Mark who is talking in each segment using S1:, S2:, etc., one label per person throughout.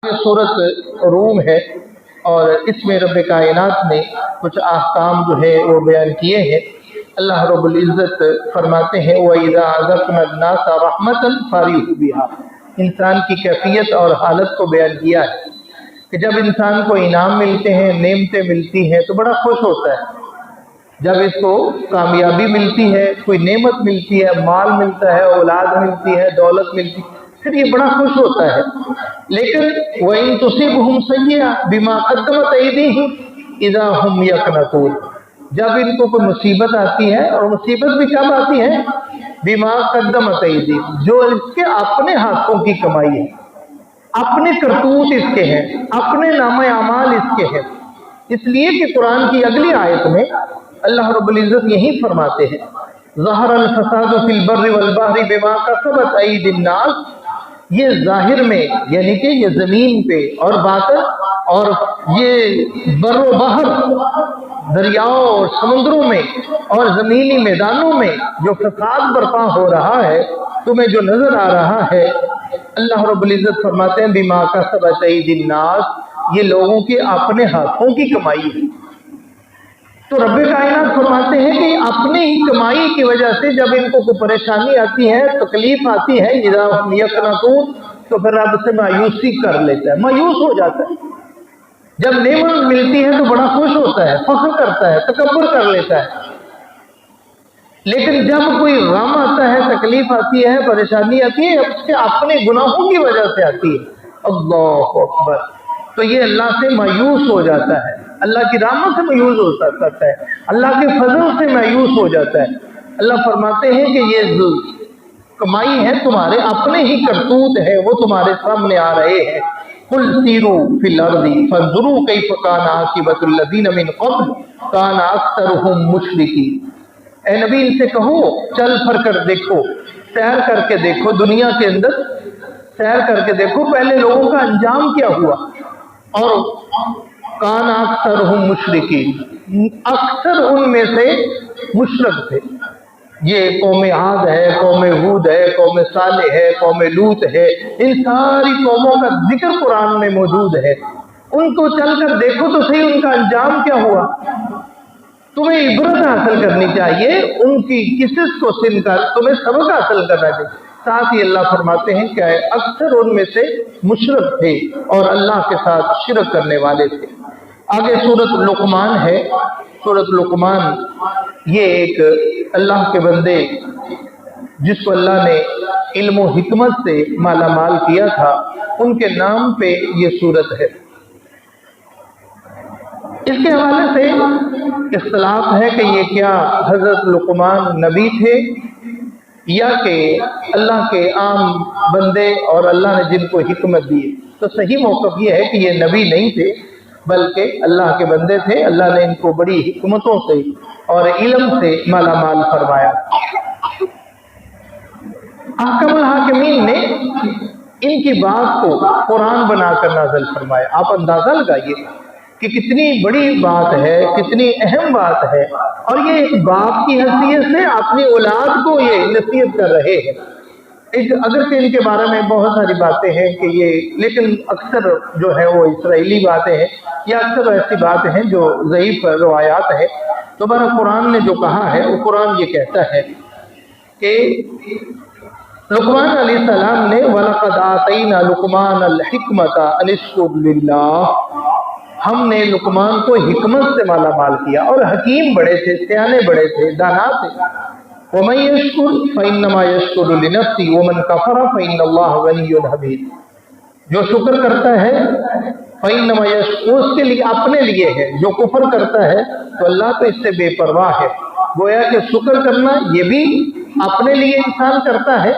S1: یہ सूरत रूम है और इसमें रब कायनात ने कुछ अहकाम जो है वो बयान किए हैं। अल्लाह रब्बुल इज़्ज़त फरमाते हैं वइज़ा अज़क़ना अन्नास रहमतन फ़रिहू बिहा। इंसान की कैफियत और हालत को बयान किया है कि जब इंसान को इनाम मिलते हैं, नेमतें मिलती हैं तो बड़ा खुश होता है। जब इसको कामयाबी मिलती है, कोई नेमत मिलती है, माल मिलता है, औलाद मिलती है, दौलत मिलती है, फिर ये बड़ा खुश होता है। लेकिन वइन तुसिबहुम सय्यअ बिमा क़द्दमत अयदीहिम इज़ा हुम यक़नतून। जब इनको कोई मुसीबत आती है, और मुसीबत भी कब आती है? बिमा क़द्दमत अयदीहिम, जो इसके अपने हाथों की कमाई है, अपने करतूत इसके हैं, अपने नामे अमाल इसके हैं। इसलिए कि कुरान की अगली आयत में अल्लाह रब्बुल इज़्ज़त यही फरमाते हैं ज़हरल फ़सादु फ़िल बर्रि वल बहरि बिमा कसबत अयदिन नास। ये जाहिर में यानी कि ये जमीन पे और बातिन और ये बर्रो बहर दरियाओं और समुद्रों में और जमीनी मैदानों में जो फसाद बर्पा हो रहा है, तुम्हें जो नजर आ रहा है, अल्लाह रब्बुल इज़्ज़त फरमाते हैं बिमा कसबत अयदिन नास, ये लोगों के अपने हाथों की कमाई है। तो रब कायनात फरमाते हैं कि अपनी ही कमाई की वजह से जब इनको कोई परेशानी आती है, तकलीफ आती है, इज़ा हुम यक़नतून, तो फिर रब से मायूसी कर लेता है, मायूस हो जाता है। जब नेमत मिलती है तो बड़ा खुश होता है, फख्र करता है, तकब्बुर कर लेता है। लेकिन जब कोई गम आता है, तकलीफ आती है, परेशानी आती है, उसके अपने गुनाहों की वजह से आती है, अल्लाहु अकबर, तो ये अल्लाह से मायूस हो जाता है, अल्लाह की रहमत से मायूस हो सकता है, अल्लाह के फजल से मायूस हो जाता है। अल्लाह फरमाते हैं कि ये कमाई है तुम्हारे अपने ही करतूत है, वो तुम्हारे सामने आ रहे हैं। कुल सीरू फिल अर्दी फंजुरू कैफ कान आकिबतुल लज़ीना मिन क़ब्ल कान अक्सरुहुम मुशरिकीन। ए नबी, इनसे कहो चल फिर कर देखो, सैर करके देखो, दुनिया के अंदर सैर करके देखो पहले लोगों का अंजाम क्या हुआ। और कान अक्सरुहुम मुशरिकीन, अक्सर उनमें से मुशरक थे। ये कौम आद है, कौम हूद है, कौम सालेह है, कौम लूत है, इन सारी कौमों का जिक्र कुरान में मौजूद है। उनको चलकर देखो तो सही उनका अंजाम क्या हुआ। तुम्हें इबरत हासिल करनी चाहिए, उनकी किस्सत को सुनकर तुम्हें सबक हासिल करना चाहिए। साथ ही अल्लाह फरमाते हैं कि अक्सर उनमें से मुशरक थे और अल्लाह के साथ शिरक करने वाले थे। आगे सूरत लुक़मान है। सूरत लुक़मान ये एक अल्लाह के बंदे जिसको अल्लाह ने इल्म व हिकमत से माला माल किया था, उनके नाम पे ये सूरत है। इसके हवाले से इख्तिलाफ है कि ये क्या हजरत लुक़मान नबी थे या कि अल्लाह के आम बंदे और अल्लाह ने जिनको हिकमत दी। तो सही मौक़िफ़ ये है कि ये नबी नहीं थे बल्कि अल्लाह के बंदे थे। अल्लाह ने इनको बड़ी हिकमतों से और इल्म से माला माल फरमाया। अहकमुल हाकिमीन ने इनकी बात को कुरान बनाकर नाज़िल फरमाया। आप अंदाज़ा लगाइए कि कितनी बड़ी बात है, कितनी अहम बात है, और ये एक बाप की हैसियत से अपनी औलाद को ये नसीहत कर रहे हैं। अगर के इनके बारे में बहुत सारी बातें हैं कि ये, लेकिन अक्सर जो है वो इसराइली बातें हैं या अक्सर ऐसी बातें हैं जो ज़ईफ़ रवायात है। तो बारह कुरान ने जो कहा है वो कुरान ये कहता है कि लुक़मान अलैहिस्सलाम ने वलक़द आतैना लुक़मान अल हिकमत अन इश्कुर लिल्लाह, हमने लुक़मान को हिकमत से माला माल किया। और हकीम बड़े थे, सियाने बड़े थे, दाना थे। वमन यशकुर फ़इन्नमा यशकुरु लिनफ़्सिही वमन कफ़र फ़इन्नल्लाह गनिय्युन हमीद। जो शुक्र करता है फ़इन्नमा यशकुर, उसके लिए अपने लिए है। जो कुफ्र करता है तो अल्लाह तो इससे बेपरवाह है। गोया कि शुक्र करना ये भी अपने लिए इंसान करता है,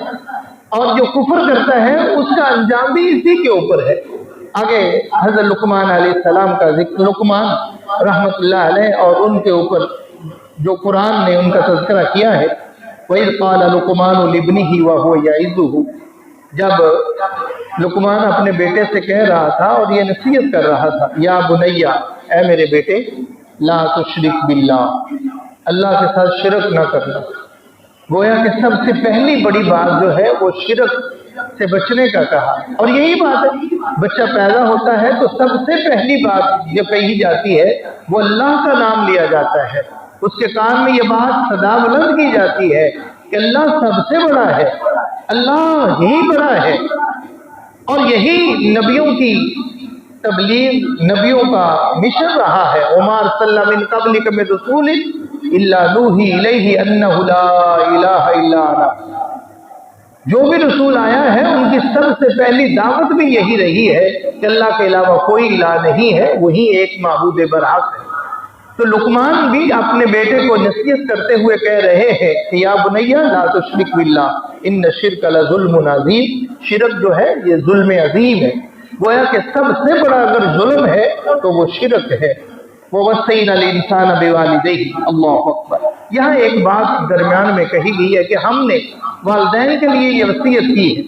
S1: और जो कुफ्र करता है उसका अंजाम भी इसी के ऊपर है। आगे हज़रत लुक़मान अलैहिस्सलाम का जिक्र, लुक़मान रहमतुल्लाह अलैह और उनके ऊपर जो कुरान ने उनका तज़किरा किया है। वइज़ क़ाल लुक़मानु लिब्निही व हुवा यइज़ुहु, जब लुक़मान अपने बेटे से कह रहा था और ये नसीहत कर रहा था, या बुनैया, ऐ मेरे बेटे, ला तुशरिक बिल्लाह, अल्लाह के साथ शिरक न करना। गोया कि सबसे पहली बड़ी बात जो है वो शिरक से बचने का कहा। और यही बात है, बच्चा पैदा होता है तो सबसे पहली बात जो कही जाती है वो अल्लाह का नाम लिया जाता है। उसके कान में ये बात सदा बुलंद की जाती है कि अल्लाह सबसे बड़ा है, अल्लाह ही बड़ा है। और यही नबियों की तबलीग, नबियों का मिशन रहा है। उमर सल्लल्लाहु अलैहि वसल्लम मिन रसूल इल्ला नूही इलैहि अन्नहु ला इलाहा इल्ला अना। जो भी रसूल आया है उनकी सबसे पहली दावत भी यही रही है कि अल्लाह के अलावा कोई इलाह नहीं है, वही एक माबूद बरहक है। तो लुकमान भी अपने बेटे को नसीहत करते हुए कह रहे हैं कि या बुनैया ला तुश्रिक बिल्लाह इन्न शिर्क लज़ुल्मुन अज़ीम। शिरक जो है ये जुल्म अजीम है। गोया कि सबसे बड़ा अगर जुल्म है तो वो शिरक है। वो वस्सैनल इंसान बिवालिदैहि, अल्लाहु अकबर। यहाँ एक बात दरमियान में कही गई है कि हमने वालिदैन के लिए ये वसीयत की है।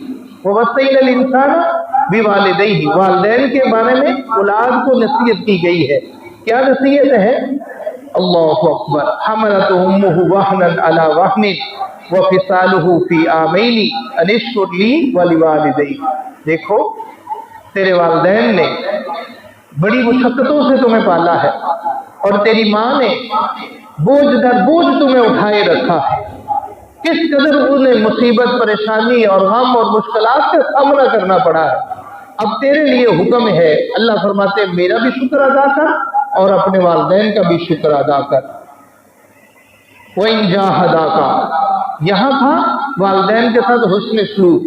S1: वो वस्सैनल इंसान बिवालिदैहि, वालिदैन के बारे में औलाद को नसीहत की गई है। क्या नसीहत है? अल्लाहु अकबर। हमलतहु उम्मुहु वहनन अला वहनिन व फिसालुहु फी आमैनि अन इश्कुर ली व लिवालिदैहि। देखो, तेरे वालिदैन ने बड़ी मुशक्कतों से तुम्हें पाला है और तेरी माँ ने बोझ दर बोझ तुम्हें उठाए रखा है। किस कदर उन्हें मुसीबत, परेशानी और गम और मुश्किलात का सामना करना पड़ा है। अब तेरे लिए हुक्म है, अल्लाह फरमाते मेरा भी शुक्र अदा कर और अपने वालिदैन का भी शुक्र अदा कर। वइन जाहदाका, यहाँ था वालिदैन के साथ हुस्न सलूक,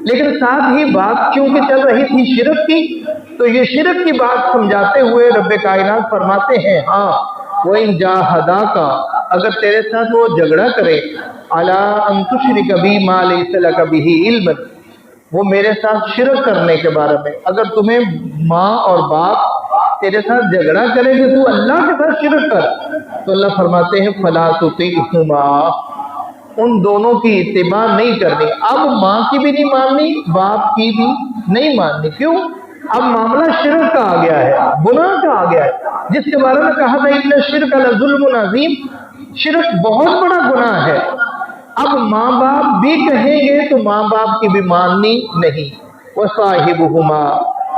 S1: लेकिन साथ ही बात क्योंकि चल रही थी शिरक की, तो ये शिरक की बात समझाते हुए रब्बे कायनात फरमाते हैं हाँ वइन जाहदाका, अगर तेरे साथ वो झगड़ा करे, अला अन तुश्रिक बी मा लैसा लका बिही इल्म, वो मेरे साथ शिरक करने के बारे में, अगर तुम्हें माँ और बाप तेरे साथ झगड़ा करे कि तू अल्लाह के साथ शिरक कर, तो अल्लाह फरमाते हैं फला तुतिहुमा, उन दोनों की इत्तिबा नहीं करनी। अब माँ की भी नहीं माननी, बाप की भी नहीं माननी। क्यों? अब मामला शिरक का आ गया है, गुनाह का आ गया है, जिसके बारे में कहा था इन्ना शिरक लज़ुल्मुन अज़ीम, शिरक बहुत बड़ा गुनाह है। अब माँ बाप भी कहेंगे तो माँ बाप की भी माननी नहीं। वसाहिबुहुमा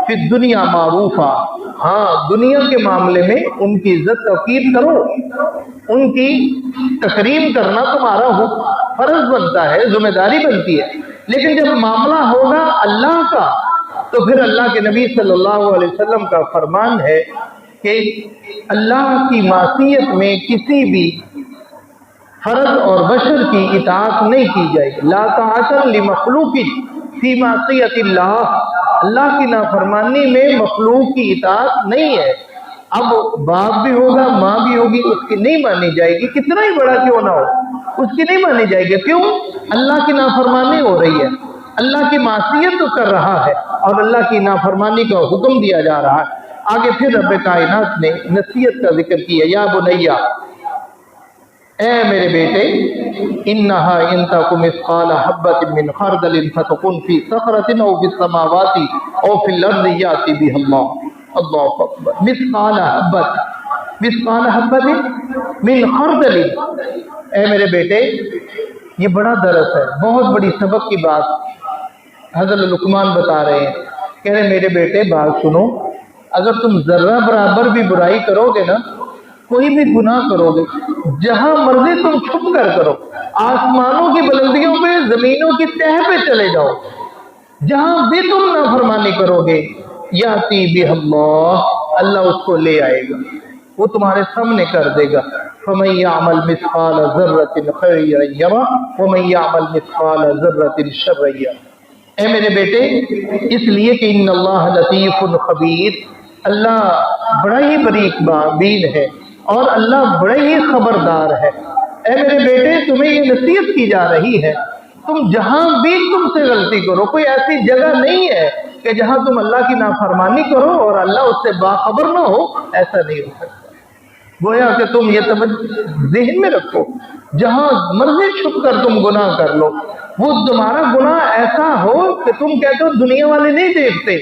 S1: फिर दुनिया मारूफा, हाँ दुनिया के मामले में उनकी इज्जत तौकीर करो, उनकी तकरीम करना तुम्हारा फर्ज बनता है, जिम्मेदारी बनती है। लेकिन जब मामला होगा अल्लाह का, तो फिर अल्लाह के नबी सल्लल्लाहु अलैहि वसल्लम का फरमान है कि अल्लाह की मासियत में किसी भी फर्द और बशर की इताअत नहीं की जाएगी। ला ताअतन लिमखलूकिन फी मासियतिल्लाह, अल्लाह की नाफरमानी में मखलूक की इताअत नहीं है। अब बाप भी होगा, माँ भी होगी, उसकी नहीं मानी जाएगी, कितना ही बड़ा क्यों ना हो, उसकी नहीं मानी जाएगी। क्यों? अल्लाह की नाफरमानी हो रही है, अल्लाह की मासियत तो कर रहा है और अल्लाह की नाफरमानी का हुक्म दिया जा रहा है। आगे फिर रब्बे कायनात ने नसीहत का जिक्र किया, या बुनैया, ए मेरे बेटे, इन्नहा इन तकु मिस्काल हब्बतिन मिन खरदलिन फतकुन फी सखरतिन औ फिस समावाति औ फिल अर्दि याति बिहल्लाह, अल्लाहु अकबर। मिस्काल हब्बत, मिस्काल हब्बतिन मिन खरदलिन, ए मेरे बेटे, ये बड़ा दरस है, बहुत बड़ी सबक की बात हज़रत लुकमान बता रहे हैं। कह रहे मेरे बेटे बात सुनो, अगर तुम जर्रा बराबर भी बुराई करोगे ना, कोई भी गुनाह करोगे, जहां मर्जी तुम छुप कर करो, आसमानों की बुलंदियों पे, जमीनों की तह पे चले जाओ, जहां भी तुम नाफरमानी करोगे, याती बिहल्लाह, अल्लाह उसको ले आएगा, वो तुम्हारे सामने कर देगा। फमन यअमल मिस्काल ज़र्रतिन खैरन यरा वमन यअमल मिस्काल ज़र्रतिन शर्रन यरा। ए मेरे बेटे, इसलिए कि इन्नल्लाह लतीफुन खबीर, अल्लाह बड़ा ही बारीक बीन है और अल्लाह बड़े ही खबरदार है। ए मेरे बेटे, तुम्हें ये नसीहत की जा रही है, तुम जहां भी तुमसे गलती करो, कोई ऐसी जगह नहीं है कि जहां तुम अल्लाह की नाफरमानी करो और अल्लाह उससे बाखबर ना हो, ऐसा नहीं हो सकता। गोया कि तुम ये ज़हन में रखो, जहां मर्जी छुप कर तुम गुनाह कर लो, वो तुम्हारा गुनाह ऐसा हो कि तुम कहते हो दुनिया वाले नहीं देखते।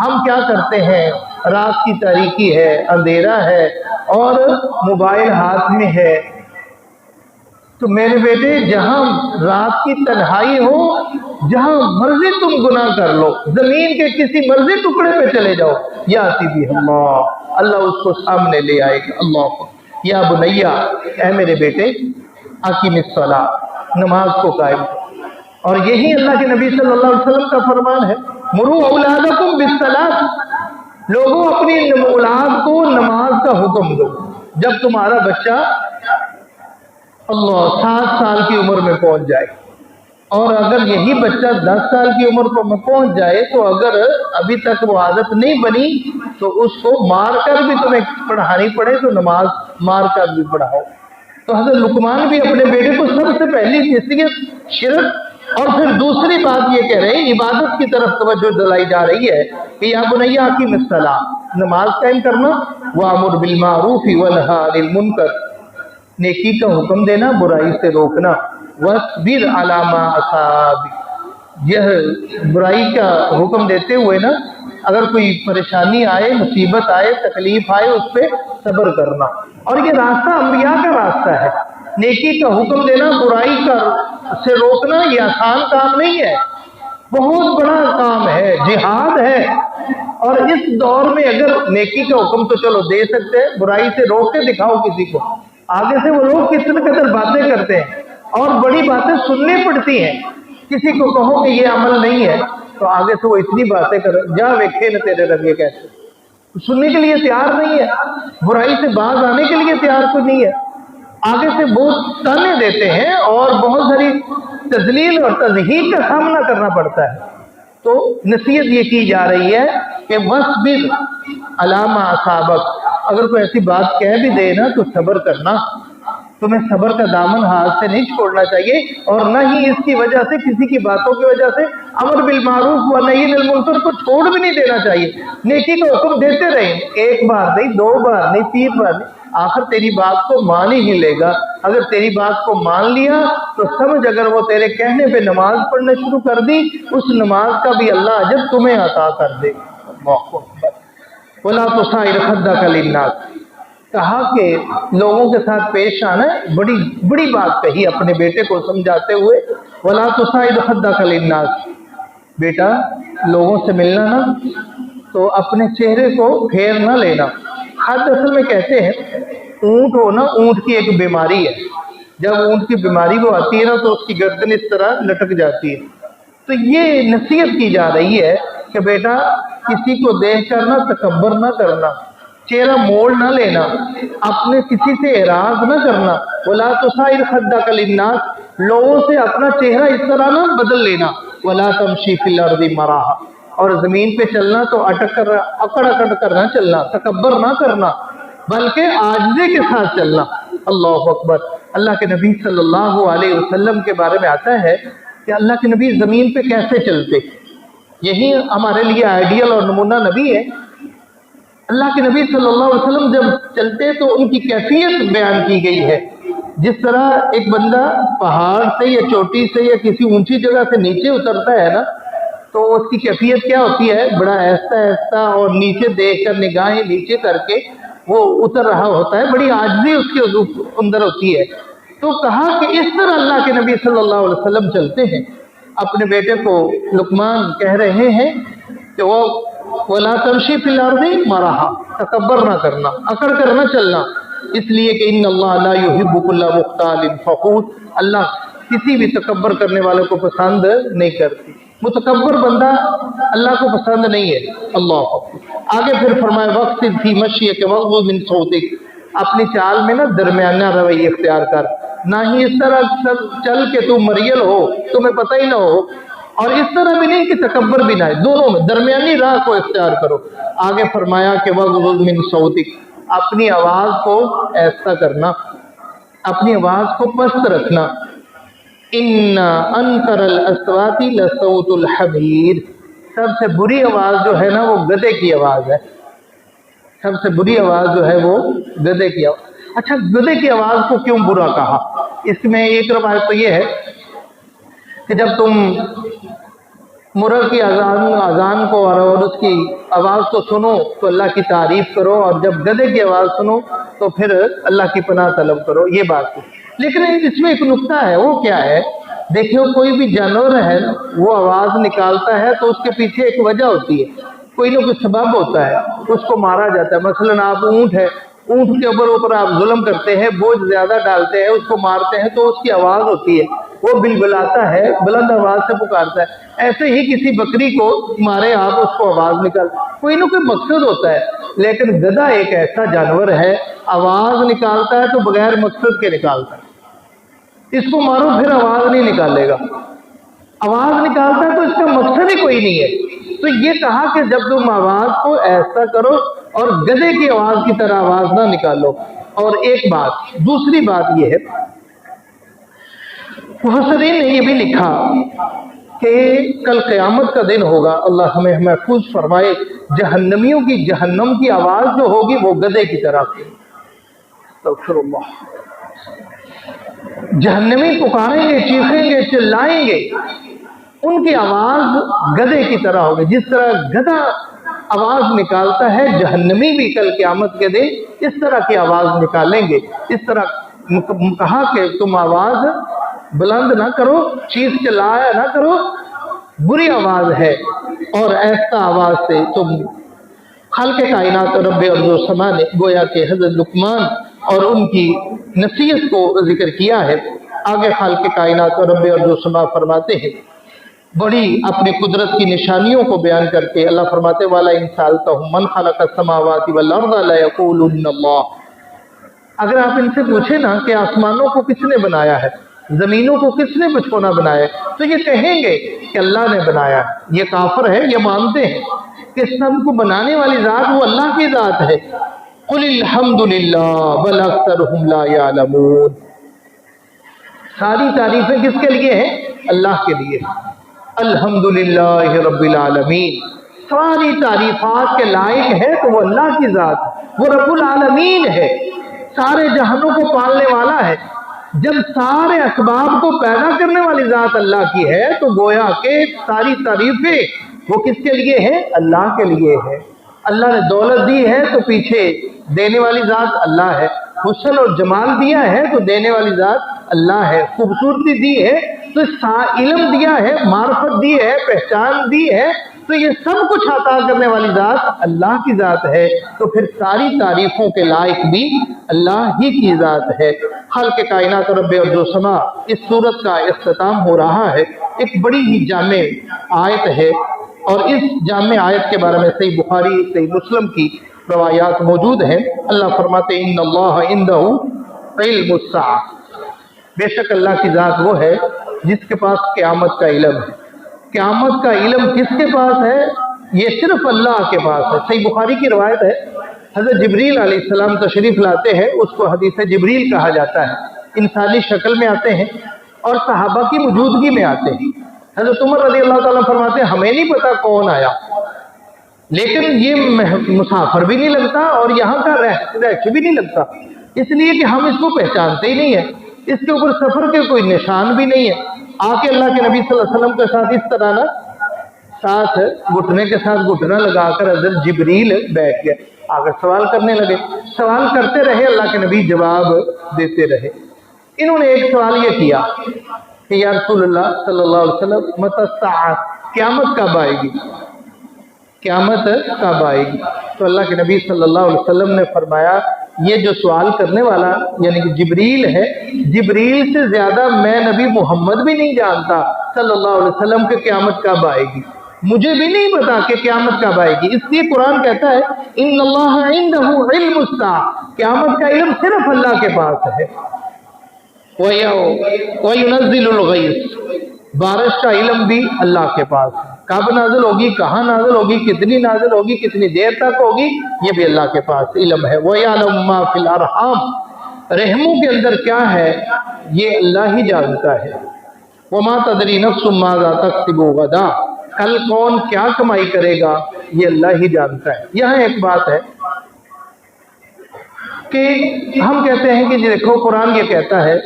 S1: हम क्या करते हैं, रात की तारीकी है, अंधेरा है और मोबाइल हाथ में है, تو मेरे बेटे जहां रात की तन्हाई हो, जहां मर्जी तुम गुनाह कर लो, जमीन के किसी मर्जी टुकड़े पे चले जाओ, याती भी अल्लाह उसको सामने ले आएगा। अल्लाह या बुनैया, ऐ मेरे बेटे, अकीमिस्सला, नमाज को कायम करो। और यही अल्लाह के नबी सल्लल्लाहु अलैहि वसल्लम का फरमान है, मुरू औलादकुम बिस्सलात, लोगों अपनी औलाद को नमाज का हुक्म दो। जब तुम्हारा बच्चा अल्लाह 7 साल की उम्र में पहुंच जाए, और अगर यही बच्चा 10 साल की उम्र में पहुंच जाए, तो अगर अभी तक वो आदत नहीं बनी तो उसको मार कर भी तुम्हें पढ़ानी पड़े तो नमाज मार कर भी पढ़ाओ। तो हज़रत लुकमान भी अपने बेटे को सबसे पहली नसीहत शिरक, और फिर दूसरी बात ये कह रहे हैं, इबादत की तरफ तवज्जो दिलाई जा रही है कि या बुनैया अकीमिस्सला, नमाज कायम करना, वामुर बिल मारूफ वनहा अनिल मुनकर, नेकी का हुक्म देना, बुराई से रोकना, वस्बिर अला मा असाबिक, यह बुराई का हुक्म देते हुए ना, अगर कोई परेशानी आए, मुसीबत आए, तकलीफ आए, उस पर सब्र करना। और ये रास्ता अंबिया का रास्ता है, नेकी का हुक्म देना, बुराई का से रोकना, ये आसान काम नहीं है, बहुत बड़ा काम है, जिहाद है। और इस दौर में अगर नेकी का हुक्म तो चलो दे सकते हैं, बुराई से रोक के दिखाओ किसी को, आगे से वो लोग कितने कदर बातें करते हैं और बड़ी बातें सुननी पड़ती हैं। किसी को कहो कि ये अमल नहीं है तो आगे से वो इतनी बातें कर, जा वेखे न तेरे रंगे कैसे, सुनने के लिए तैयार नहीं है, बुराई से बाज आने के लिए तैयार कोई नहीं है, आगे से बहुत ताने देते हैं और बहुत सारी तजलील और तज़हीक का सामना करना पड़ता है। तो नसीहत ये की जा रही है कि वस्बिर अला मा असाबक, अगर कोई ऐसी बात कह भी दे ना तो सब्र करना, तुम्हें सब्र का दामन हाथ से नहीं छोड़ना चाहिए, और न ही इसकी वजह से, किसी की बातों की वजह से अमर बिल मारूफ व नही अनिल मुनकर को छोड़ भी नहीं देना चाहिए। नेकी का हुक्म देते रहे, एक बार नहीं, 2 बार नहीं, 3 बार नहीं, आखिर तेरी बात को मान ही लेगा। अगर तेरी बात को मान लिया तो समझ, अगर वो तेरे कहने पे नमाज पढ़ना शुरू कर दी, उस नमाज का भी अल्लाह अजर तुम्हें अता कर दे। वला तुसाइर खद्दक लिन्नास, कहा कि लोगों के साथ पेश आना, बड़ी बड़ी बात कही अपने बेटे को समझाते हुए, वला तुसाइर खद्दक लिन्नास, बेटा लोगों से मिलना ना तो अपने चेहरे को फेर ना लेना। खद असल में कहते हैं, ऊंट हो ना, ऊंट की एक बीमारी है, जब ऊंट की बीमारी वो आती है ना तो उसकी गर्दन इस तरह लटक जाती है। तो ये नसीहत की जा रही है कि बेटा किसी को देख कर ना तकब्बर ना करना, चेहरा मोड़ ना लेना, अपने किसी से एराज ना करना। वला तुसाइर खद्दक लिन्नास, लोगों से अपना चेहरा इस तरह ना बदल लेना। वला तमशी फिल अर्दी मराहा, और जमीन पे चलना तो अटक कर, अकड़ अकड़ कर ना चलना, तकब्बर ना करना, बल्कि आजिज़ी के साथ चलना। अल्लाह अकबर। अल्लाह के नबी सल्लल्लाहु अलैहि वसल्लम के बारे में आता है कि अल्लाह के नबी जमीन पे कैसे चलते, यही हमारे लिए आइडियल और नमूना नबी है। अल्लाह के नबी सल्लल्लाहु अलैहि वसल्लम जब चलते तो उनकी कैफियत बयान की गई है। जिस तरह एक बंदा पहाड़ से या चोटी से या किसी ऊंची जगह से नीचे उतरता है ना, तो उसकी कैफियत क्या होती है, बड़ा ऐसा ऐसा और नीचे देख कर, निगाहें नीचे करके वो उतर रहा होता है, बड़ी आजिज़ी उसके अंदर होती है। तो कहा कि इस तरह अल्लाह के नबी सल्लल्लाहु अलैहि वसल्लम चलते हैं। अपने बेटे को लुकमान कह रहे हैं कि वो वला तमशी फिल अर्दी मराहा, तकब्बर ना करना, अकड़ कर ना चलना, इसलिए कि इन्नल्लाह ला युहिब्बु कुल्ला मुख्तालिन फखूर, अल्लाह किसी भी तकब्बर करने वाले को पसंद नहीं करती। मुतकब्बर बंदा अल्लाह को पसंद नहीं है। अल्लाह आगे फिर फरमाए, वक्त थी मशिय के वक़्त मिन सौतिक, अपनी चाल में ना दरमियाना रवैया इख्तियार कर, ना ही इस तरह चल के तू मरियल हो, तुम्हें पता ही ना हो, और इस तरह भी नहीं कि तकब्बर भी ना है, दोनों में दरमियानी राह को इख्तियार करो। आगे फरमाया कि वग़्ज़ मिन सौतिक, अपनी आवाज़ को ऐसा करना, अपनी आवाज़ को पस्त रखना। इन्ना अनकरल अस्वाति लसौतुल हमीर, सबसे बुरी आवाज़ जो है ना वो गधे की आवाज़ है, सबसे बुरी आवाज़ जो है वो गधे की आवाज़। अच्छा, गधे की आवाज़ को क्यों बुरा कहा? इसमें एक रवायत तो ये है कि जब तुम मुर्ग की अजान को और उसकी आवाज़ तो सुनो तो अल्लाह की तारीफ करो, और जब गधे की आवाज़ सुनो तो फिर अल्लाह की पनाह तलब करो। ये बात है। लेकिन इसमें एक नुक्ता है, वो क्या है? देखियो, कोई भी जानवर है वो आवाज़ निकालता है तो उसके पीछे एक वजह होती है, कोई ना कोई सबब होता है, उसको मारा जाता है। मसलन आप ऊँट है, ऊँट के ऊपर आप जुल्म करते हैं, बोझ ज्यादा डालते हैं, उसको मारते हैं तो उसकी आवाज़ होती है, वो बिलबिलाता है, बुलंद आवाज़ से पुकारता है। ऐसे ही किसी बकरी को मारे आप, उसको आवाज़ निकाल, कोई ना कोई मकसद होता है। लेकिन गधा एक ऐसा जानवर है, आवाज़ निकालता है तो बगैर मकसद के निकालता है। इसको मारो फिर आवाज़ नहीं निकालेगा, आवाज़ निकालता है तो इसका मकसद ही कोई नहीं है। तो ये कहा कि जब तुम आवाज़ को ऐसा करो और गधे की आवाज़ की तरह आवाज़ ना निकालो। और एक बात, दूसरी बात ये है, मुफस्सिरीन ने ये भी लिखा कि कल क़यामत का दिन होगा, अल्लाह हमें महफूज फरमाए, जहन्नमियों की जहन्नम की आवाज़ जो होगी वो गधे की तरह होगी। अस्तग़फिरुल्लाह। जहन्नमी पुकारेंगे, चीखेंगे, चिल्लाएंगे, उनकी आवाज़ गधे की तरह होगी। जिस तरह गधा आवाज़ निकालता है, जहन्नमी भी कल क़यामत के दिन इस तरह की आवाज़ निकालेंगे। इस तरह कहा कि तुम आवाज़ बुलंद ना करो, चीख चिल्लाया ना करो, बुरी आवाज़ है, और ऐसा आवाज़ से तुम खालिक़ कायनात रब्ब अर्ज़ व समा ने गोया के हज़रत लुक़मान और उनकी नसीहत को जिक्र किया है। आगे खालिक़ कायनात रब्ब अर्ज़ व समा फरमाते हैं, बड़ी अपनी कुदरत की निशानियों को बयान करके अल्लाह फरमाते वाला इंसान मन खलक़ अस्समावाति वल अर्ज़ ला यक़ूलुन्न अल्लाह। अगर आप इनसे पूछे ना कि आसमानों को किसने बनाया है, जमीनों को किसने बिछोना बनाया है, तो ये कहेंगे कि अल्लाह ने बनाया है। ये काफिर है, ये मानते हैं कि सबको बनाने वाली जात वो अल्लाह की जात है। कुलिल हम्दुलिल्लाह बल अक्सरुहुम ला यअलमून। सारी तारीफें किसके लिए हैं? अल्लाह के लिए। अल्हम्दुलिल्लाह रब्बिल आलमीन। सारी तारीफात के लायक है तो वो अल्लाह की जात, वो रब्बुल आलमीन है, सारे जहानों को पालने वाला है। जब सारे असबाब को पैदा करने वाली जात अल्लाह की है तो गोया के सारी तारीफें वो किसके लिए है? अल्लाह के लिए है। अल्लाह ने दौलत दी है तो पीछे देने वाली जात अल्लाह है। हुस्न और जमाल दिया है तो देने वाली जात अल्लाह है। खूबसूरती दी है तो इल्म दिया है, मार्फत दी है, पहचान दी है, तो ये सब कुछ अता करने वाली जात अल्लाह की जात है। तो फिर सारी तारीफों के लायक भी अल्लाह ही की जात है। खालिक़ कायनात रब्ब अर्ज़ व समा इस सूरत का इख्तिताम हो रहा है। एक बड़ी ही जामे आयत है और इस जामे आयत के बारे में सही बुखारी, सही मुस्लिम की रवायात मौजूद हैं। अल्लाह फरमाते हैं इन्नल्लाह इंदहु इल्मुस्साअ, बेशक अल्लाह की जात वो है जिसके पास क़यामत का इल्म है। क़यामत का इल्म किसके पास है? ये सिर्फ अल्लाह के पास है। सही बुखारी की रवायत है, हज़रत जिब्रील अलैहिस्सलाम तशरीफ़ लाते हैं, उसको हदीस जिब्रील कहा जाता है। इंसानी शक्ल में आते हैं और सहाबा की मौजूदगी में आते हैं। हज़रत उमर रज़ी अल्लाह ताला फरमाते हैं, हमें नहीं पता कौन आया, लेकिन ये मुसाफिर भी नहीं लगता और यहाँ का रहश भी नहीं लगता, इसलिए कि हम इसको पहचानते ही नहीं है, इसके ऊपर सफर के कोई निशान भी नहीं है। आके अल्लाह के नबी सल्लल्लाहु अलैहि वसल्लम के साथ इस तरह ना साथ घुटने के साथ घुटना लगाकर हज़रत जिब्रील बैठ गए, आकर सवाल करने लगे। सवाल करते रहे, अल्लाह के नबी जवाब देते रहे। इन्होंने एक सवाल ये किया कि या रसूलल्लाह सल्लल्लाहु अलैहि वसल्लम मतस्साअ, क़यामत कब आएगी, क़यामत कब आएगी? तो अल्लाह के नबी सल्लल्लाहु अलैहि वसल्लम ने फरमाया, ये जो सवाल करने वाला यानी कि जिब्रील है, जिब्रील से ज्यादा मैं नबी मोहम्मद भी नहीं जानता सल्लल्लाहु अलैहि वसल्लम के क़यामत कब आएगी। मुझे भी नहीं पता कि क़यामत कब आएगी। इसलिए कुरान कहता है इन्नल्लाह इंदहु इल्मुस्साअ, क़यामत का इल्म सिर्फ अल्लाह के पास है। व युनज़्ज़िलुल गैस, बारिश का इल्म भी अल्लाह के पास है। कब नाजिल होगी, कहाँ नाजिल होगी, कितनी नाजिल होगी, कितनी देर तक होगी, ये भी अल्लाह के पास इल्म है। व यअलमु मा फिल अरहाम, रहमों के अंदर क्या है ये अल्लाह ही जानता है। व मा तदरी नफ्सुम माज़ा तक्सिबु गदा, कल कौन क्या कमाई करेगा ये अल्लाह ही जानता है। यहाँ एक बात है कि हम कहते हैं कि देखो कुरान ये कहता है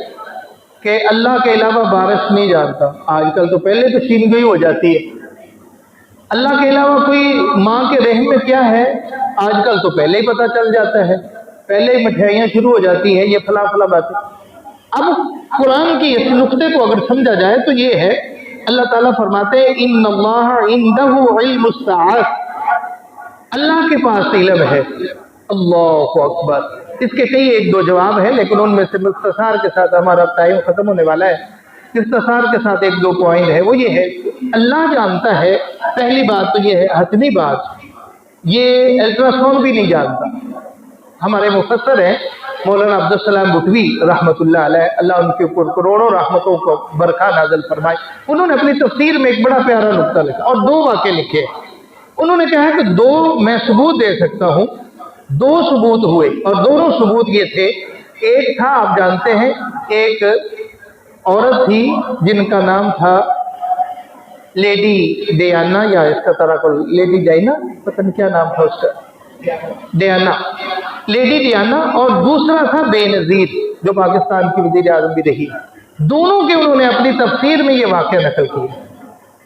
S1: कि अल्लाह के अलावा बारिश नहीं जानता। आजकल तो पहले तो शीनगोई हो जाती है, اللہ के अलावा कोई माँ के रहम में क्या है आजकल तो पहले ही पता चल जाता है, पहले ही मिठाइयाँ शुरू हो जाती है, ये फला फला बातें। अब कुरान की इस नुक्ते को अगर समझा जाए तो ये है, अल्लाह ताला फरमाते हैं इन्नल्लाह इंदहु इल्मुस साअत, अल्लाह के पास इल्म है। अल्लाहु अकबर। इसके कई एक दो जवाब है, लेकिन उनमें से मुख्तसार के साथ हमारा टाइम खत्म होने वाला है, मुख्तसार के साथ एक दो पॉइंट है, वो ये है अल्लाह जानता है। पहली बात तो ये है, हतमी बात, ये अल्ट्रासाउंड भी नहीं जानता। हमारे मुफस्सर हैं मौलाना अब्दुल सलाम बुटवी रहमतुल्लाह अलैह, अल्लाह उनके ऊपर करोड़ों रहमतों को बरखा नाज़िल फरमाए। उन्होंने अपनी तफसीर में एक बड़ा प्यारा नुक्ता लिखा और दो वाक़े लिखे। उन्होंने कहा कि दो मैं सबूत दे सकता हूँ, दो सबूत हुए और दोनों सबूत ये थे। एक था, आप जानते हैं, एक औरत थी जिनका नाम था लेडी डियाना, या इसका तरह को लेडी डायना, पता नहीं क्या नाम था उसका, डियाना, लेडी डियाना, और दूसरा था बेनज़ीर जो पाकिस्तान की वज़ीर आज़म भी रही। दोनों के उन्होंने अपनी तफसीर में ये वाक़या नकल किया,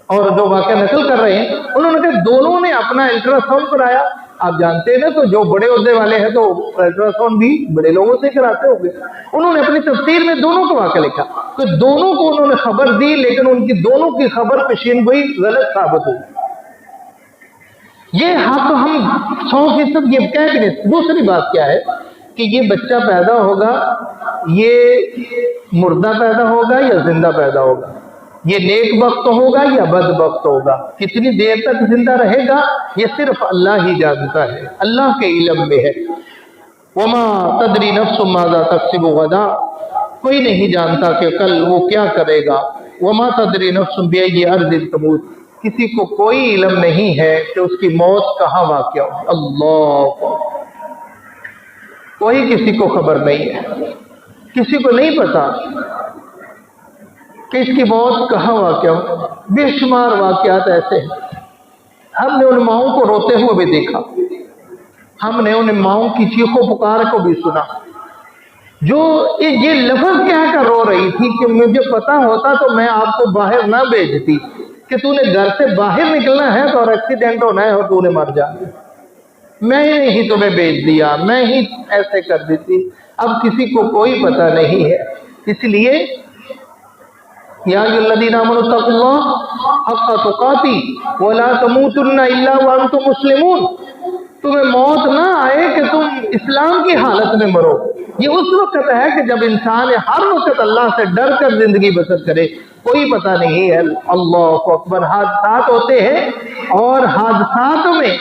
S1: और जो वाक़या नकल कर रहे हैं उन्होंने कहा दोनों ने अपना अल्ट्रासाउंड कराया। आप जानते हैं ना, तो जो बड़े ओहदे वाले हैं तो अल्ट्रासाउंड भी बड़े लोगों से कराते होंगे। उन्होंने अपनी तफसीर में दोनों को वाक़या लिखा, तो दोनों को उन्होंने खबर दी, लेकिन उनकी दोनों की खबर पेशीनगोई गलत साबित हुई। ये हक हम 100% ये कह के नहीं। दूसरी बात क्या है कि ये बच्चा पैदा होगा, ये मुर्दा पैदा होगा या जिंदा पैदा होगा, ये नेक वक्त होगा या बद वक्त होगा, कितनी देर तक जिंदा रहेगा, ये सिर्फ अल्लाह ही जानता है, अल्लाह के इल्म में है। वमा तदरी नफ्सुम माज़ा तक्सिबु गदा, कोई नहीं जानता कि कल वो क्या करेगा। वमा तदरी नफ्सुम बिअय्यि अर्ज़िन तमूत, किसी को कोई इल्म नहीं है कि उसकी मौत कहाँ वाक़या हो। अल्लाह, कोई किसी को खबर नहीं है, किसी को नहीं पता कि इसकी मौत कहाँ वाक़या हो। बेशुमार वाक़यात ऐसे हैं। हमने उन माओं को रोते हुए भी देखा, हमने उन माओं की चीखों पुकार को भी सुना जो ये लफ्ज़ कह कर रो रही थी कि मुझे पता होता तो मैं आपको बाहर ना भेजती, कि तूने घर से बाहर निकलना है तो और एक्सीडेंट होना है और तूने मर जाना, मैं ही तुम्हें भेज दिया, मैं ही ऐसे कर देती। अब किसी को कोई पता नहीं है, इसलिए या अय्युहल्लज़ीना आमनू तक़ुल्लाह हक़्क़ तुक़ाती व ला तमूतुन्ना इल्ला व अंतुम मुस्लिमून, तुम्हें मौत ना आए कि तुम इस्लाम की हालत में मरो। ये उस वक्त है कि जब इंसान हर वक्त अल्लाह से डर कर जिंदगी बसर करे, कोई पता नहीं है। अल्लाह अकबर। हादसात होते हैं और हादसातों में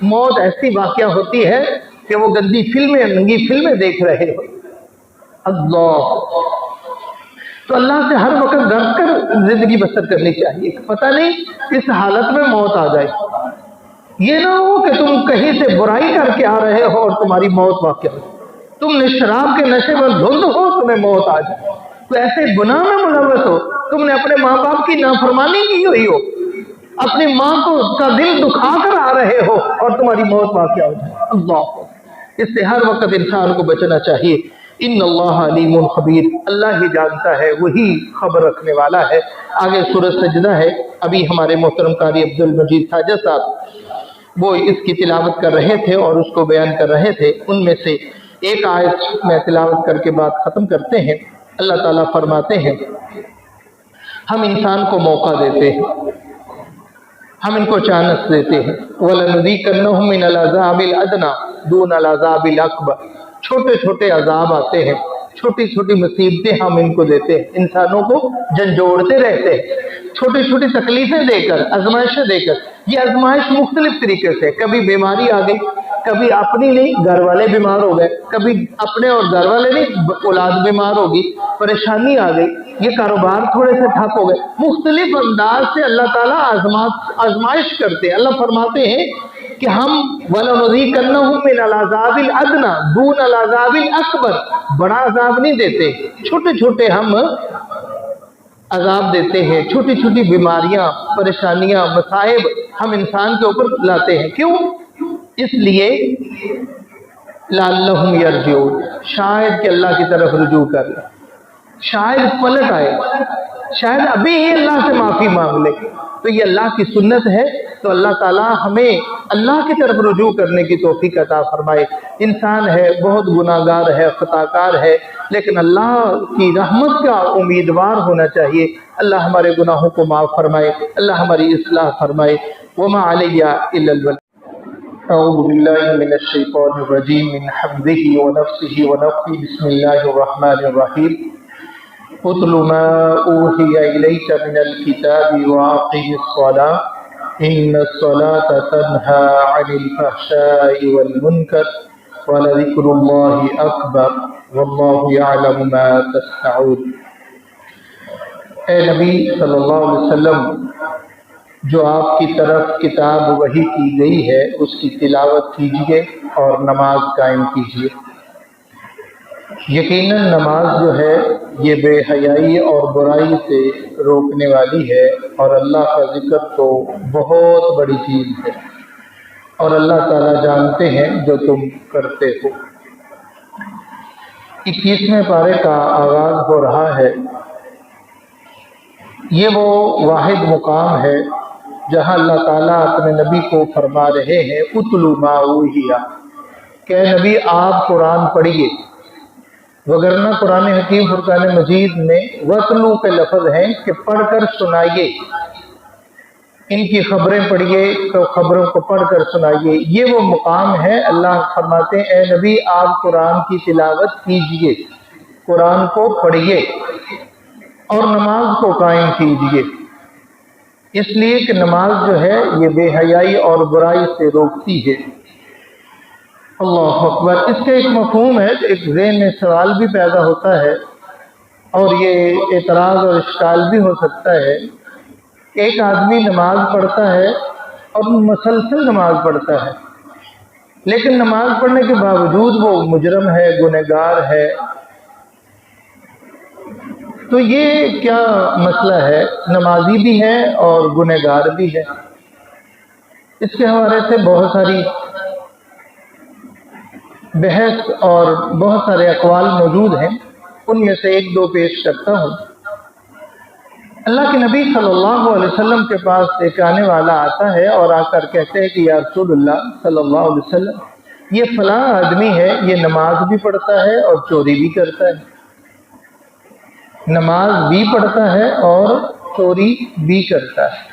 S1: मौत ऐसी वाक़या होती है कि वो गंदी फिल्में, नंगी फिल्में देख रहे हो। अल्लाह, तो अल्लाह से हर वक्त डर कर जिंदगी बसर करनी चाहिए। पता नहीं इस हालत में मौत आ जाए, ये ना हो कि तुम कहीं से बुराई करके आ रहे हो और तुम्हारी मौत वाक़या हो, तुमने शराब के नशे में धुंध हो, तुम्हें मौत आ जाए, तो ऐसे गुनाह में मुलव्वस हो, तुमने अपने माँ बाप की नाफरमानी की हुई हो, अपनी माँ को का दिल दुखा कर आ रहे हो और तुम्हारी मौत वाक़या हो जाए। अल्लाह, इससे हर वक्त इंसान को बचना चाहिए। इन्नल्लाह अलीमुन खबीर, अल्लाह ही जानता है, वही खबर रखने वाला है। आगे सूरह सजदा है, अभी हमारे मोहतरम कारी अब्दुल मजीद साजिद साहब वो इसकी तिलावत कर रहे थे और उसको बयान कर रहे थे। उनमें से एक आयत में तिलावत करके बात ख़त्म करते हैं। अल्लाह ताला फरमाते हैं, हम इंसान को मौका देते हैं, हम इनको चांस देते हैं। वलनुज़ीक़न्नहुम मिनल अज़ाबिल अदना दूनल अज़ाबिल अकबर, छोटे छोटे अजाब आते हैं, छोटी छोटी मुसीबतें हम इनको देते हैं, इंसानों को झंझोड़ते रहते हैं, छोटी छोटी तकलीफें देकर, आजमाइशें देकर। ये आजमाइश मुख्तलिफ तरीके से, कभी बीमारी आ गई, कभी अपनी नहीं घर वाले बीमार हो गए, कभी अपने और घर वाले नहीं औलाद बीमार होगी, परेशानी आ गई, ये कारोबार थोड़े से ठप हो गए। मुख्तलिफ अंदाज से अल्लाह ताला आजमाइश करते हैं। अल्लाह फरमाते हैं कि हम वलनुज़ीक़न्नहुम मिनल अज़ाबिल अदना दूनल अज़ाबिल अकबर, बड़ा अजाब नहीं देते, छोटे छोटे हम अजाब देते हैं, छोटी छोटी बीमारियां, परेशानियां, मसाइब हम इंसान के ऊपर लाते हैं। क्यों? इसलिए लअल्लहुम यरजिऊन, शायद कि अल्लाह की तरफ रुजू कर ले, शायद पलट आए, शायद अभी ही अल्लाह से माफी मांग ले। तो ये अल्लाह की सुन्नत है تو اللہ تعالیٰ ہمیں اللہ کی طرف رجوع کرنے کی توفیق عطا فرمائے۔ انسان ہے، بہت گناہگار ہے، خطا کار ہے، لیکن اللہ کی رحمت کا امیدوار ہونا چاہیے۔ اللہ ہمارے گناہوں کو معاف فرمائے، اللہ ہماری اصلاح فرمائے۔ وما علیہ الا البلاغ۔ اعوذ باللہ من الشیطان الرجیم من حمزہ ونفسہ ونفثہ۔ بسم اللہ الرحمن الرحیم۔ اتل ما اوحی الیک من الکتاب واقم الصلاۃ ان الصلاۃ تنہی عن الفحشاء والمنکر ولذکر اللہ اکبر واللہ یعلم ما تصنعون۔ اے نبی صلی اللہ علیہ وسلم، جو آپ کی طرف کتاب وحی کی گئی ہے اس کی تلاوت کیجیے اور نماز قائم کیجیے۔ یقیناً نماز جو ہے یہ بے حیائی اور برائی سے روکنے والی ہے، اور اللہ کا ذکر تو بہت بڑی چیز ہے، اور اللہ تعالیٰ جانتے ہیں جو تم کرتے ہو۔ 21ویں پارے کا آغاز ہو رہا ہے۔ یہ وہ واحد مقام ہے جہاں اللہ تعالیٰ اپنے نبی کو فرما رہے ہیں اتلو ما اوحی، کہ اے نبی آپ قرآن پڑھیے، وگرنہ قرآن حکیم فرقان مجید میں وَتْلُو کے لفظ ہیں کہ پڑھ کر سنائیے، ان کی خبریں پڑھیے تو خبروں کو پڑھ کر سنائیے۔ یہ وہ مقام ہے، اللہ فرماتے ہیں اے نبی آپ قرآن کی تلاوت کیجیے، قرآن کو پڑھیے اور نماز کو قائم کیجیے، اس لیے کہ نماز جو ہے یہ بے حیائی اور برائی سے روکتی ہے۔ اللہ اکبر۔ اس کا ایک مفہوم ہے، ایک ذہن میں سوال بھی پیدا ہوتا ہے اور یہ اعتراض اور اشکال بھی ہو سکتا ہے۔ ایک آدمی نماز پڑھتا ہے اور مسلسل نماز پڑھتا ہے، لیکن نماز پڑھنے کے باوجود وہ مجرم ہے، گنہگار ہے، تو یہ کیا مسئلہ ہے؟ نمازی بھی ہے اور گنہگار بھی ہے۔ اس کے حوالے سے بہت ساری بحث اور بہت سارے اقوال موجود ہیں، ان میں سے ایک دو پیش کرتا ہوں۔ اللہ کے نبی صلی اللہ علیہ وسلم کے پاس ایک آنے والا آتا ہے اور آ کر کہتے ہیں کہ یا رسول اللہ صلی اللہ علیہ وسلم، یہ فلاں آدمی ہے، یہ نماز بھی پڑھتا ہے اور چوری بھی کرتا ہے، نماز بھی پڑھتا ہے اور چوری بھی کرتا ہے۔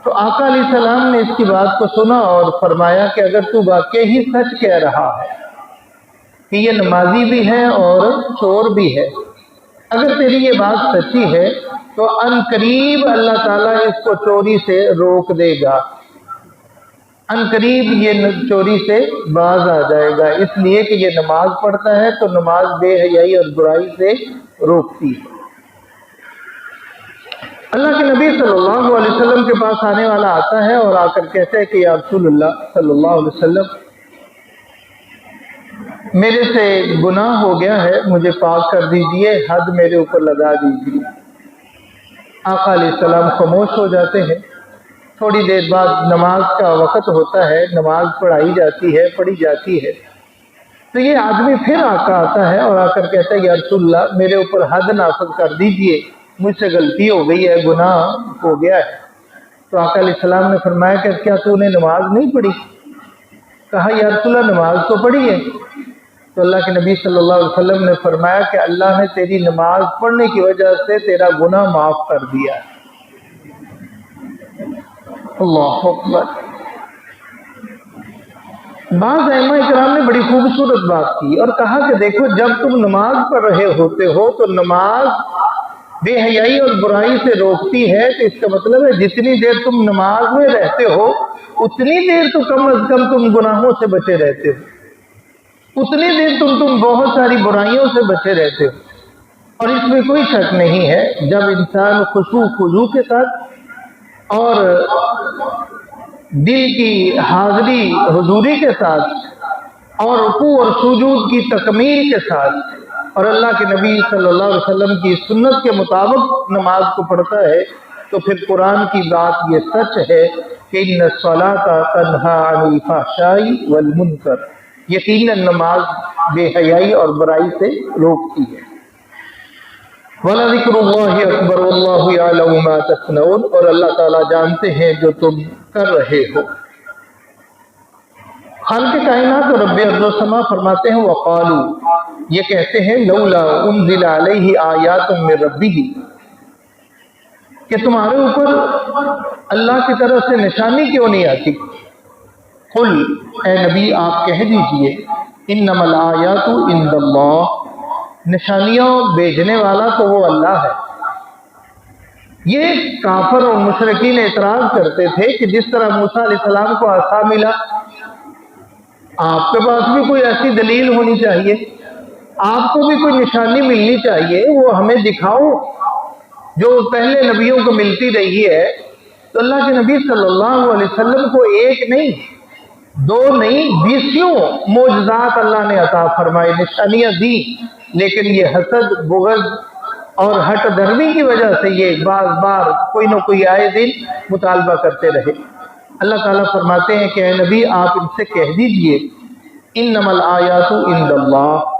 S1: تو آقا علیہ السلام نے اس کی بات کو سنا اور فرمایا کہ اگر تو واقعی ہی سچ کہہ رہا ہے کہ یہ نمازی بھی ہے اور چور بھی ہے، اگر تیری یہ بات سچی ہے تو ان قریب اللہ تعالیٰ اس کو چوری سے روک دے گا، ان قریب یہ چوری سے باز آ جائے گا، اس لیے کہ یہ نماز پڑھتا ہے تو نماز بے حیائی اور برائی سے روکتی ہے۔ اللہ کے نبی صلی اللہ علیہ وسلم کے پاس آنے والا آتا ہے اور آ کر کہتے ہیں کہ یا رسول اللہ صلی اللہ علیہ وسلم، میرے سے گناہ ہو گیا ہے، مجھے پاک کر دیجئے، حد میرے اوپر لگا دیجئے۔ آقا علیہ السلام خاموش ہو جاتے ہیں۔ تھوڑی دیر بعد نماز کا وقت ہوتا ہے، نماز پڑھی جاتی ہے تو یہ آدمی پھر آتا ہے اور آ کر کہتا ہے یا رسول اللہ میرے اوپر حد نافذ کر دیجئے، مجھ سے غلطی ہو گئی ہے، گناہ ہو گیا ہے۔ تو آقا علیہ السلام نے فرمایا کہ کیا تو نے نماز نہیں پڑھی؟ کہا یا رسول اللہ نماز تو پڑھی ہے۔ تو اللہ کے نبی صلی اللہ علیہ وسلم نے فرمایا کہ اللہ نے تیری نماز پڑھنے کی وجہ سے تیرا گناہ معاف کر دیا ہے۔ اللہ اکبر۔ بعض ائمہ کرام نے بڑی خوبصورت بات کی اور کہا کہ دیکھو جب تم نماز پڑھ رہے ہوتے ہو تو نماز بے حیائی اور برائی سے روکتی ہے، تو اس کا مطلب ہے جتنی دیر تم نماز میں رہتے ہو اتنی دیر تو کم از کم تم گناہوں سے بچے رہتے ہو، اتنی دیر تم بہت ساری برائیوں سے بچے رہتے ہو۔ اور اس میں کوئی شک نہیں ہے، جب انسان خشوع خضوع کے ساتھ اور دل کی حاضری حضوری کے ساتھ اور رکوع اور سجود کی تکمیل کے ساتھ اور اللہ کے نبی صلی اللہ علیہ وسلم کی سنت کے مطابق نماز کو پڑھتا ہے تو پھر قرآن کی بات یہ سچ ہے کہ ان الصلاۃ تنہی عن الفحشاء والمنکر، یقیناً نماز بے حیائی اور برائی سے روکتی ہے۔ वलज़िक्रुल्लाहि अकबर वल्लाहु यअलमु मा तस्नऊन, और अल्लाह ताला जानते हैं जो तुम कर रहे हो। खालिक़ कायनात और रब्बे अर्ज़ व समा फरमाते हैं वक़ालू, ये कहते हैं लौला उन्ज़िला अलैहि आयातुम मिर रब्बिही, कि तुम्हारे ऊपर अल्लाह की तरफ से निशानी क्यों नहीं आती। कुल, ए नबी आप कह दीजिए, इन्नमल आयातु इंदल्लाह, निशानियां भेजने वाला तो वो अल्लाह है। ये काफिर और मुशरिकीन एतराज करते थे कि जिस तरह मूसा अलैहिस्सलाम को आसा मिला, आपके पास भी कोई ऐसी दलील होनी चाहिए, आपको भी कोई निशानी मिलनी चाहिए, वो हमें दिखाओ जो पहले नबियों को मिलती रही है। तो अल्लाह के नबी सल्लल्लाहु अलैहि वसल्लम को एक नहीं, दो नहीं, 20 मोजज़ात अल्लाह ने अता फरमाए, निशानियां दी, लेकिन ये हसद, बुग़्ज़ और हट दर्दी की वजह से ये बार बार कोई न कोई आए दिन मुतालबा करते रहे। अल्लाह ताला फरमाते हैं कि नबी आप इनसे कह दीजिए, इन्नमल आयातु इंदल्लाह,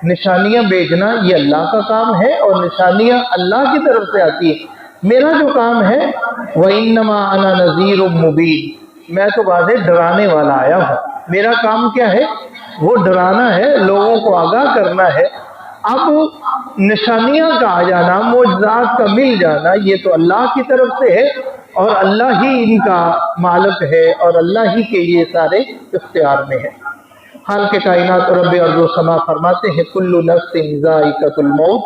S1: निशानियां भेजना ये अल्लाह का काम है और निशानियां अल्लाह की तरफ से आती है। मेरा जो काम है वह इन्नमा अना नज़ीरुम मुबीन, मैं तो वाज़े डराने वाला आया हूँ। मेरा काम क्या है, वो डराना है, लोगों को आगाह करना है। अब निशानियां का आ जाना, मोजज़ात का मिल जाना, ये तो अल्लाह की तरफ से है और अल्लाह ही इनका मालिक है और अल्लाह ही के ये सारे इख्तियार में है। खालिक़ कायनात और रब्बे अर्ज़ व समा फरमाते हैं कुल्लु नफ्सिन ज़ाइक़तुल मौत,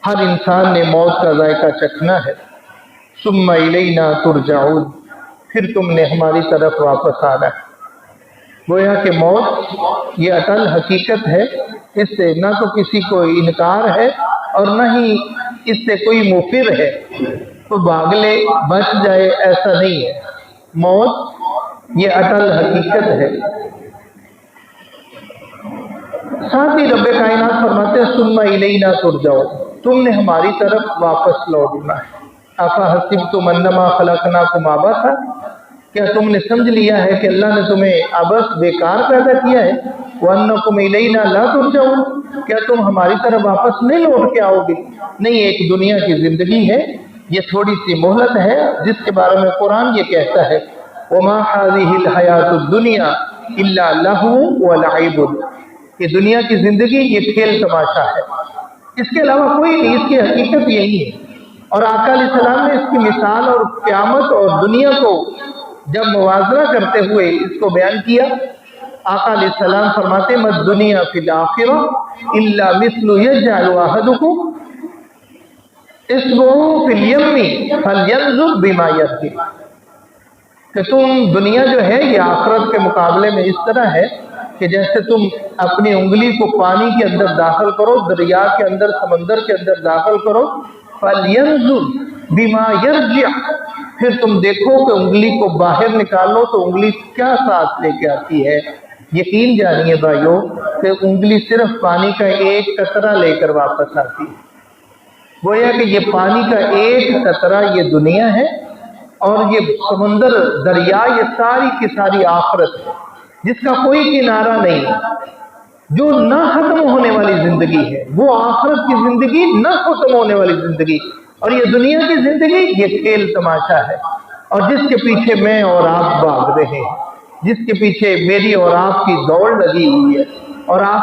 S1: हर इंसान ने मौत का जायका चखना है। सुम्मा इलैना तुरजाऊन, फिर तुमने हमारी तरफ वापस आना है। गोया कि मौत ये अटल हकीकत है, इससे न तो किसी को इनकार है और न ही इससे कोई मुफिर है तो भाग ले बच जाए, ऐसा नहीं है। मौत ये अटल हकीकत है। साथ ही रब्बे कायनात फरमाते हैं सुम्मा इलैना तुरजाऊन, तुमने हमारी तरफ वापस लौटना है। अफा हसिबतुम अन्नमा खलक़नाकुम अबसा, क्या तुमने समझ लिया है कि अल्लाह ने तुम्हें अबस बेकार पैदा किया है। वअन्नकुम इलैना ला तुरजाऊन, क्या तुम हमारी तरफ वापस नहीं लौट के आओगे। नहीं, एक दुनिया की जिंदगी है, ये थोड़ी सी मोहलत है, जिसके बारे में कुरान ये कहता है वमा हाज़िहिल हयातुद दुनिया इल्ला लहू व लईबुन, कि दुनिया की जिंदगी ये खेल तमाशा है, इसके अलावा कोई नहीं, इसकी हकीकत यही है। और आका अलैहिस्सलाम ने इसकी मिसाल और क़यामत और दुनिया को जब मुवाज़ना करते हुए इसको बयान किया, आका अलैहिस्सलाम फरमाते मद दुनिया फिल आखिरह इल्ला मिस्लु यजअलु अहदुकुम इस्मुहु फिल यम्मी फलयंजुर बिमा यरजी, कि तुम दुनिया जो है ये आखिरत के मुकाबले में इस तरह है कि जैसे तुम अपनी उंगली को पानी के अंदर दाखिल करो, दरिया के अंदर, समंदर के अंदर दाखिल करो, फलयंजुर बिमा यरजी, फिर तुम देखो कि उंगली को बाहर निकालो तो उंगली क्या साथ लेके आती है। यकीन जानिए भाइयों कि उंगली सिर्फ पानी का एक कतरा लेकर वापस आती है। गोया कि ये पानी का एक कतरा ये दुनिया है और ये समंदर, दरिया, ये सारी की सारी आखिरत है, जिसका कोई किनारा नहीं है, जो न खत्म होने वाली जिंदगी है, वो आखिरत की जिंदगी, न खत्म होने वाली जिंदगी। और ये दुनिया की जिंदगी ये खेल तमाशा है, और जिसके पीछे मैं और आप भाग रहे हैं, जिसके पीछे मेरी और आपकी दौड़ लगी हुई है, और आप